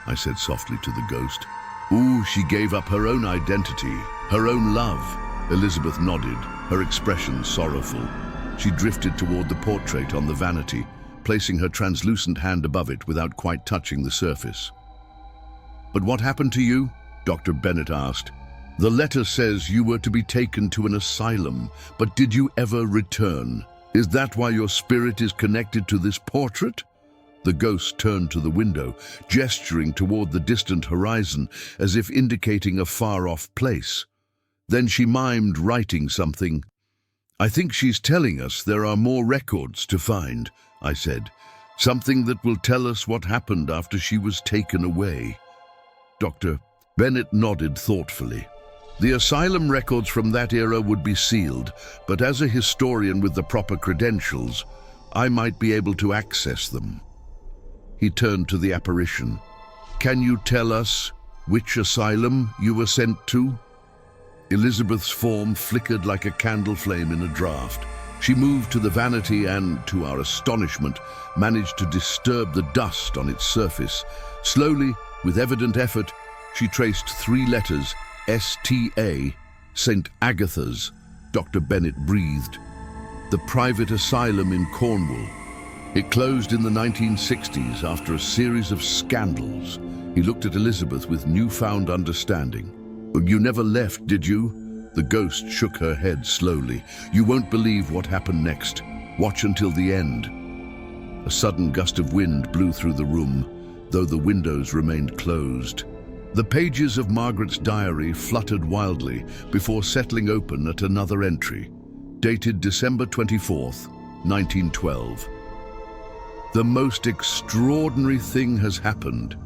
I said softly to the ghost. "Ooh, she gave up her own identity, her own love." Elizabeth nodded, her expression sorrowful. She drifted toward the portrait on the vanity, placing her translucent hand above it without quite touching the surface. "But what happened to you?" Dr. Bennett asked. "The letter says you were to be taken to an asylum, but did you ever return? Is that why your spirit is connected to this portrait?" The ghost turned to the window, gesturing toward the distant horizon as if indicating a far-off place. Then she mimed writing something. "I think she's telling us there are more records to find," I said. "Something that will tell us what happened after she was taken away." Dr. Bennett nodded thoughtfully. "The asylum records from that era would be sealed, but as a historian with the proper credentials, I might be able to access them." He turned to the apparition. "Can you tell us which asylum you were sent to?" Elizabeth's form flickered like a candle flame in a draught. She moved to the vanity and, to our astonishment, managed to disturb the dust on its surface. Slowly, with evident effort, she traced 3 letters, S.T.A., St. Agatha's. Dr. Bennett breathed. "The private asylum in Cornwall. It closed in the 1960s after a series of scandals. He looked at Elizabeth with newfound understanding. "You never left, did you?" The ghost shook her head slowly. "You won't believe what happened next. Watch until the end." A sudden gust of wind blew through the room, though the windows remained closed. The pages of Margaret's diary fluttered wildly before settling open at another entry, dated December 24th, 1912. "The most extraordinary thing has happened.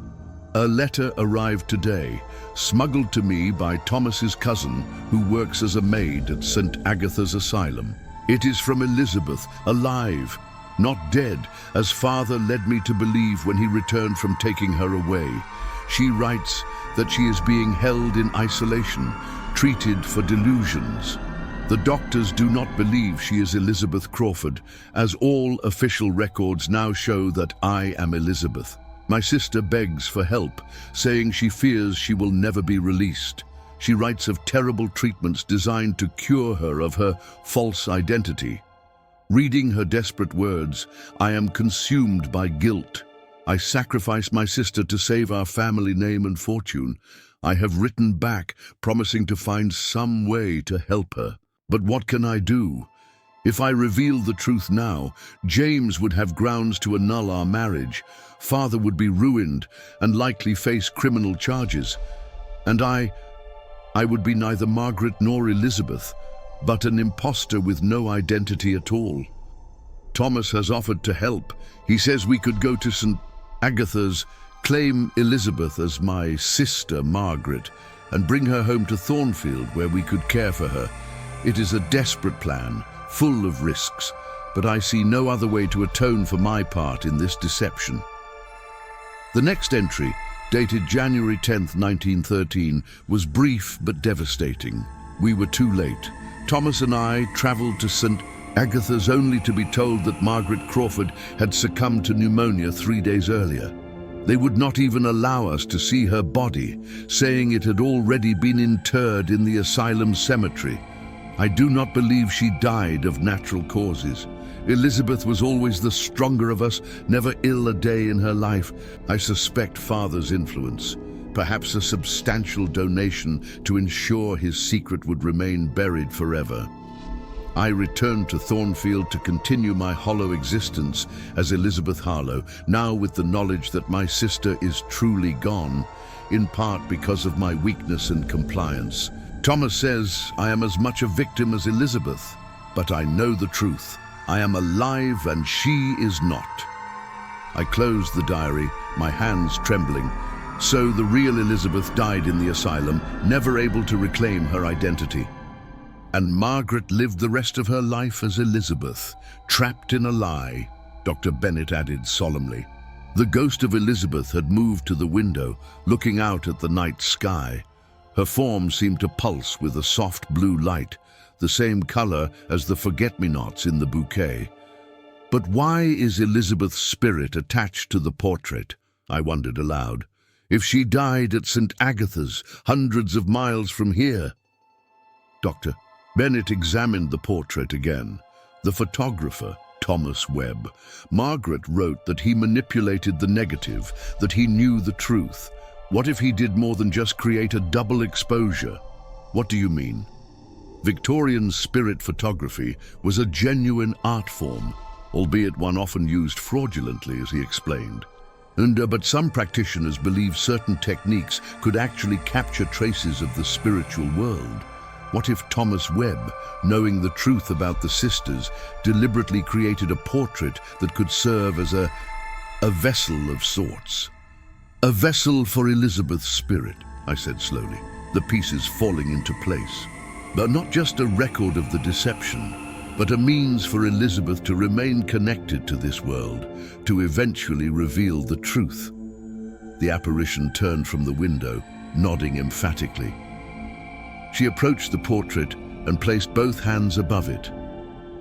A letter arrived today, smuggled to me by Thomas's cousin, who works as a maid at St. Agatha's Asylum. It is from Elizabeth, alive, not dead, as father led me to believe when he returned from taking her away. She writes that she is being held in isolation, treated for delusions. The doctors do not believe she is Elizabeth Crawford, as all official records now show that I am Elizabeth. My sister begs for help, saying she fears she will never be released. She writes of terrible treatments designed to cure her of her false identity. Reading her desperate words, I am consumed by guilt. I sacrifice my sister to save our family name and fortune. I have written back, promising to find some way to help her. But what can I do? If I reveal the truth now, James would have grounds to annul our marriage. Father would be ruined and likely face criminal charges. And I would be neither Margaret nor Elizabeth, but an imposter with no identity at all. Thomas has offered to help. He says we could go to St. Agatha's, claim Elizabeth as my sister Margaret, and bring her home to Thornfield where we could care for her. It is a desperate plan, full of risks, but I see no other way to atone for my part in this deception. The next entry, dated January 10th, 1913, was brief but devastating. We were too late. Thomas and I traveled to St. Agatha's only to be told that Margaret Crawford had succumbed to pneumonia 3 days earlier. They would not even allow us to see her body, saying it had already been interred in the asylum cemetery. I do not believe she died of natural causes. Elizabeth was always the stronger of us, never ill a day in her life. I suspect father's influence, perhaps a substantial donation to ensure his secret would remain buried forever. I returned to Thornfield to continue my hollow existence as Elizabeth Harlow, now with the knowledge that my sister is truly gone, in part because of my weakness and compliance. Thomas says I am as much a victim as Elizabeth, but I know the truth. I am alive and she is not. I closed the diary, my hands trembling. So the real Elizabeth died in the asylum, never able to reclaim her identity. And Margaret lived the rest of her life as Elizabeth, trapped in a lie, Dr. Bennet added solemnly. The ghost of Elizabeth had moved to the window, looking out at the night sky. Her form seemed to pulse with a soft blue light, the same color as the forget-me-nots in the bouquet. But why is Elizabeth's spirit attached to the portrait? I wondered aloud. If she died at St. Agatha's, hundreds of miles from here. Dr. Bennet examined the portrait again. The photographer, Thomas Webb. Margaret wrote that he manipulated the negative, that he knew the truth. What if he did more than just create a double exposure? What do you mean? Victorian spirit photography was a genuine art form, albeit one often used fraudulently, as he explained. But some practitioners believe certain techniques could actually capture traces of the spiritual world. What if Thomas Webb, knowing the truth about the sisters, deliberately created a portrait that could serve as a vessel of sorts? A vessel for Elizabeth's spirit, I said slowly, the pieces falling into place. But not just a record of the deception, but a means for Elizabeth to remain connected to this world, to eventually reveal the truth. The apparition turned from the window, nodding emphatically. She approached the portrait and placed both hands above it.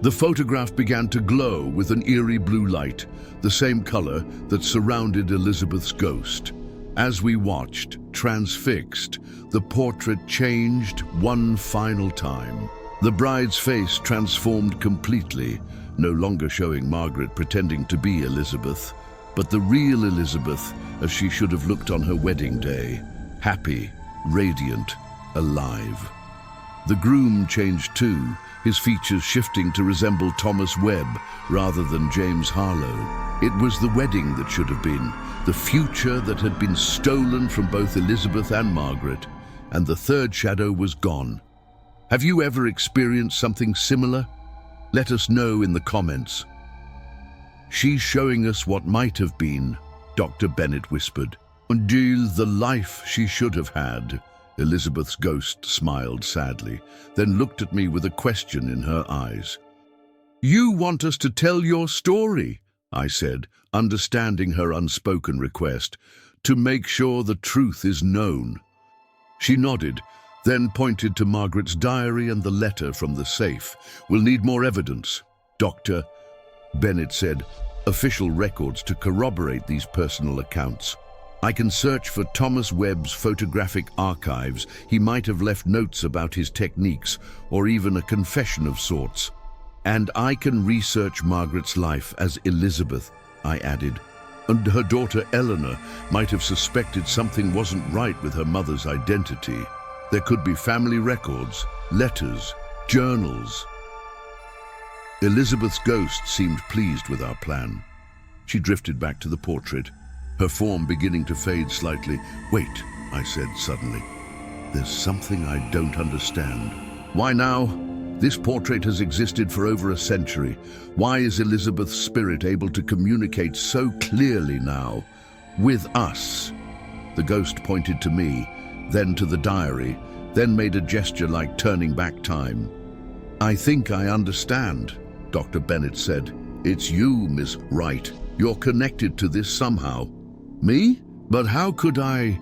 The photograph began to glow with an eerie blue light, the same color that surrounded Elizabeth's ghost. As we watched, transfixed, the portrait changed one final time. The bride's face transformed completely, no longer showing Margaret pretending to be Elizabeth, but the real Elizabeth as she should have looked on her wedding day, happy, radiant, alive. The groom changed too, his features shifting to resemble Thomas Webb rather than James Harlow. It was the wedding that should have been, the future that had been stolen from both Elizabeth and Margaret, and the third shadow was gone. Have you ever experienced something similar? Let us know in the comments. She's showing us what might have been, Dr. Bennet whispered. Until the life she should have had. Elizabeth's ghost smiled sadly, then looked at me with a question in her eyes. You want us to tell your story, I said, understanding her unspoken request, to make sure the truth is known. She nodded, then pointed to Margaret's diary and the letter from the safe. We'll need more evidence, Dr. Bennet said, official records to corroborate these personal accounts. I can search for Thomas Webb's photographic archives. He might have left notes about his techniques, or even a confession of sorts. And I can research Margaret's life as Elizabeth, I added. And her daughter Eleanor might have suspected something wasn't right with her mother's identity. There could be family records, letters, journals. Elizabeth's ghost seemed pleased with our plan. She drifted back to the portrait, her form beginning to fade slightly. Wait, I said suddenly. There's something I don't understand. Why now? This portrait has existed for over a century. Why is Elizabeth's spirit able to communicate so clearly now? With us. The ghost pointed to me, then to the diary, then made a gesture like turning back time. I think I understand, Dr. Bennet said. It's you, Miss Wright. You're connected to this somehow. Me? But how could I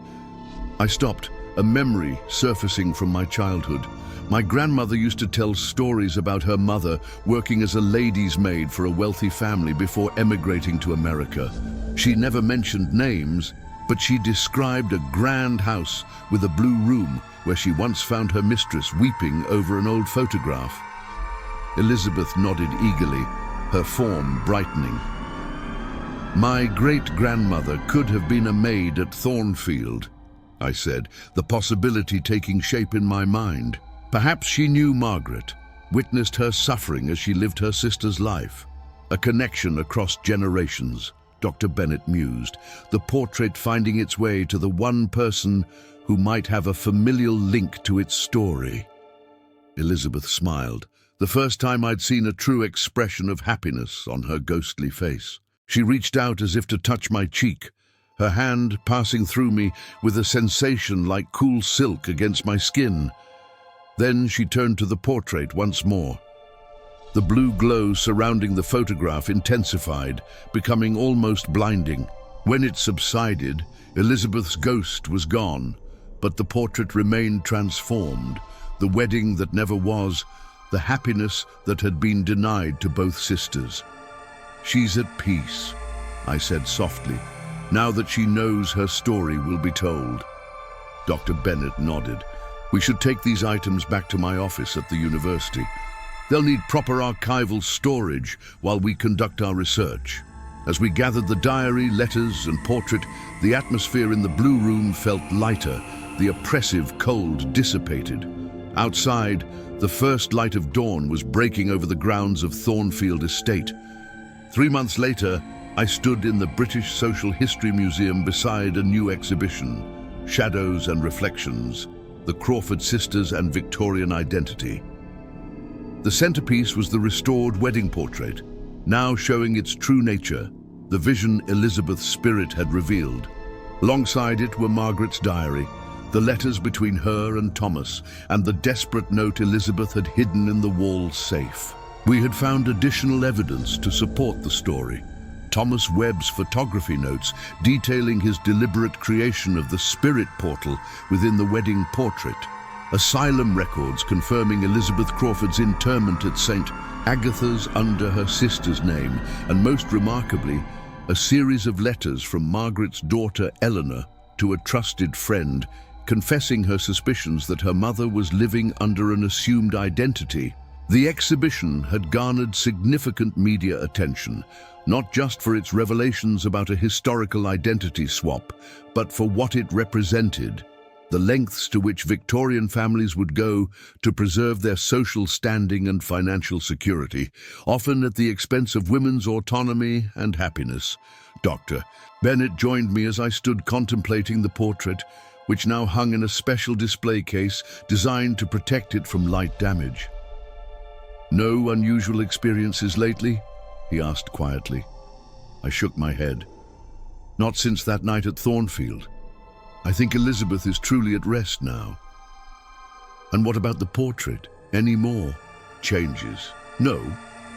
stopped, a memory surfacing from my childhood. My grandmother used to tell stories about her mother working as a lady's maid for a wealthy family before emigrating to America. She never mentioned names, but she described a grand house with a blue room where she once found her mistress weeping over an old photograph. Elizabeth nodded eagerly, her form brightening. My great-grandmother could have been a maid at Thornfield, I said, the possibility taking shape in my mind. Perhaps she knew Margaret, witnessed her suffering as she lived her sister's life. A connection across generations, Dr. Bennet mused, the portrait finding its way to the one person who might have a familial link to its story. Elizabeth smiled, the first time I'd seen a true expression of happiness on her ghostly face. She reached out as if to touch my cheek, her hand passing through me with a sensation like cool silk against my skin. Then she turned to the portrait once more. The blue glow surrounding the photograph intensified, becoming almost blinding. When it subsided, Elizabeth's ghost was gone, but the portrait remained transformed, the wedding that never was, the happiness that had been denied to both sisters. She's at peace, I said softly, now that she knows her story will be told. Dr. Bennet nodded. We should take these items back to my office at the university. They'll need proper archival storage while we conduct our research. As we gathered the diary, letters, and portrait, the atmosphere in the blue room felt lighter, the oppressive cold dissipated. Outside, the first light of dawn was breaking over the grounds of Thornfield Estate. 3 months later, I stood in the British Social History Museum beside a new exhibition, Shadows and Reflections, the Crawford Sisters and Victorian Identity. The centerpiece was the restored wedding portrait, now showing its true nature, the vision Elizabeth's spirit had revealed. Alongside it were Margaret's diary, the letters between her and Thomas, and the desperate note Elizabeth had hidden in the wall safe. We had found additional evidence to support the story. Thomas Webb's photography notes detailing his deliberate creation of the spirit portal within the wedding portrait. Asylum records confirming Elizabeth Crawford's interment at St. Agatha's under her sister's name, and most remarkably, a series of letters from Margaret's daughter Eleanor to a trusted friend, confessing her suspicions that her mother was living under an assumed identity. The exhibition had garnered significant media attention, not just for its revelations about a historical identity swap, but for what it represented, the lengths to which Victorian families would go to preserve their social standing and financial security, often at the expense of women's autonomy and happiness. Dr. Bennett joined me as I stood contemplating the portrait, which now hung in a special display case designed to protect it from light damage. "No unusual experiences lately?" he asked quietly. I shook my head. "Not since that night at Thornfield. I think Elizabeth is truly at rest now." "And what about the portrait? Any more changes?" "No,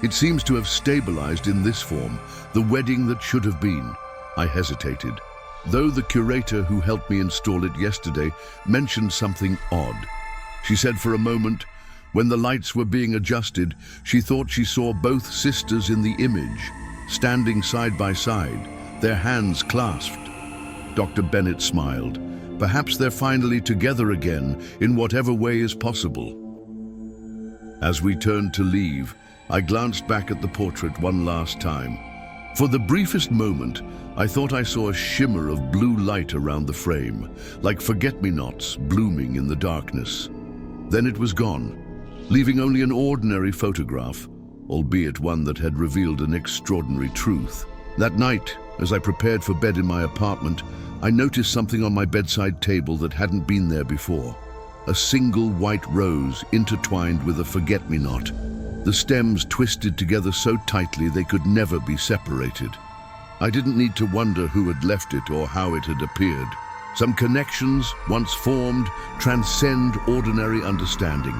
it seems to have stabilized in this form, the wedding that should have been." I hesitated, though the curator who helped me install it yesterday mentioned something odd. She said for a moment, when the lights were being adjusted, she thought she saw both sisters in the image, standing side by side, their hands clasped. Dr. Bennett smiled. "Perhaps they're finally together again, in whatever way is possible." As we turned to leave, I glanced back at the portrait one last time. For the briefest moment, I thought I saw a shimmer of blue light around the frame, like forget-me-nots blooming in the darkness. Then it was gone, leaving only an ordinary photograph, albeit one that had revealed an extraordinary truth. That night, as I prepared for bed in my apartment, I noticed something on my bedside table that hadn't been there before. A single white rose intertwined with a forget-me-not, the stems twisted together so tightly they could never be separated. I didn't need to wonder who had left it or how it had appeared. Some connections, once formed, transcend ordinary understanding.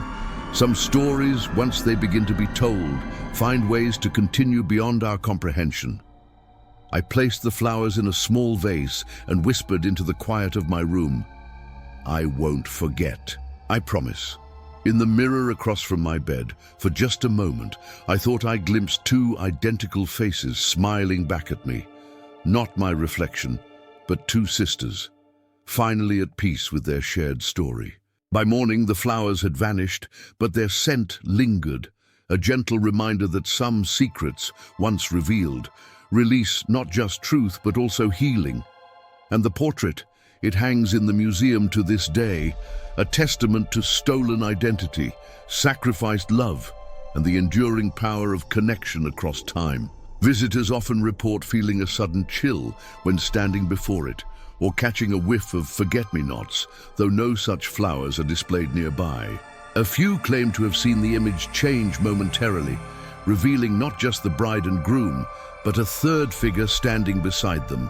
Some stories, once they begin to be told, find ways to continue beyond our comprehension. I placed the flowers in a small vase and whispered into the quiet of my room, "I won't forget. I promise." In the mirror across from my bed, for just a moment, I thought I glimpsed two identical faces smiling back at me. Not my reflection, but two sisters, finally at peace with their shared story. By morning, the flowers had vanished, but their scent lingered, a gentle reminder that some secrets, once revealed, release not just truth but also healing. And the portrait, it hangs in the museum to this day, a testament to stolen identity, sacrificed love, and the enduring power of connection across time. Visitors often report feeling a sudden chill when standing before it, or catching a whiff of forget-me-nots, though no such flowers are displayed nearby. A few claim to have seen the image change momentarily, revealing not just the bride and groom, but a third figure standing beside them.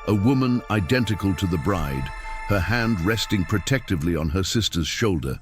A woman identical to the bride, her hand resting protectively on her sister's shoulder.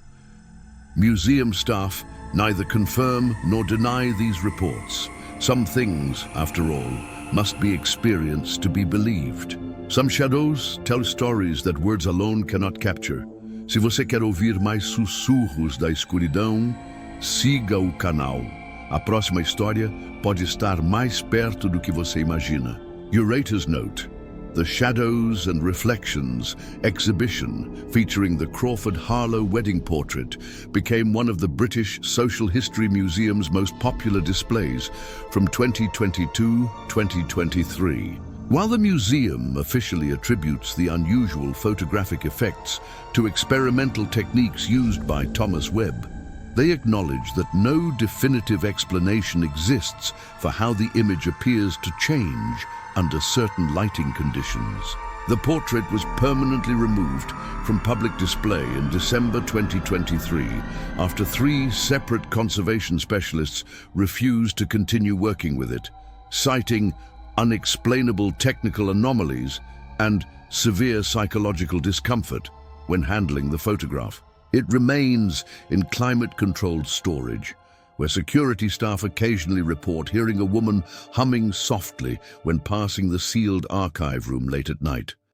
Museum staff neither confirm nor deny these reports. Some things, after all, must be experienced to be believed. Some shadows tell stories that words alone cannot capture. Se você quer ouvir mais sussurros da escuridão, siga o canal. A próxima história pode estar mais perto do que você imagina. Curator's note: the Shadows and Reflections exhibition featuring the Crawford Harlow wedding portrait became one of the British Social History Museum's most popular displays from 2022-2023. While the museum officially attributes the unusual photographic effects to experimental techniques used by Thomas Webb, they acknowledge that no definitive explanation exists for how the image appears to change under certain lighting conditions. The portrait was permanently removed from public display in December 2023 after 3 separate conservation specialists refused to continue working with it, citing unexplainable technical anomalies and severe psychological discomfort when handling the photograph. It remains in climate-controlled storage, where security staff occasionally report hearing a woman humming softly when passing the sealed archive room late at night.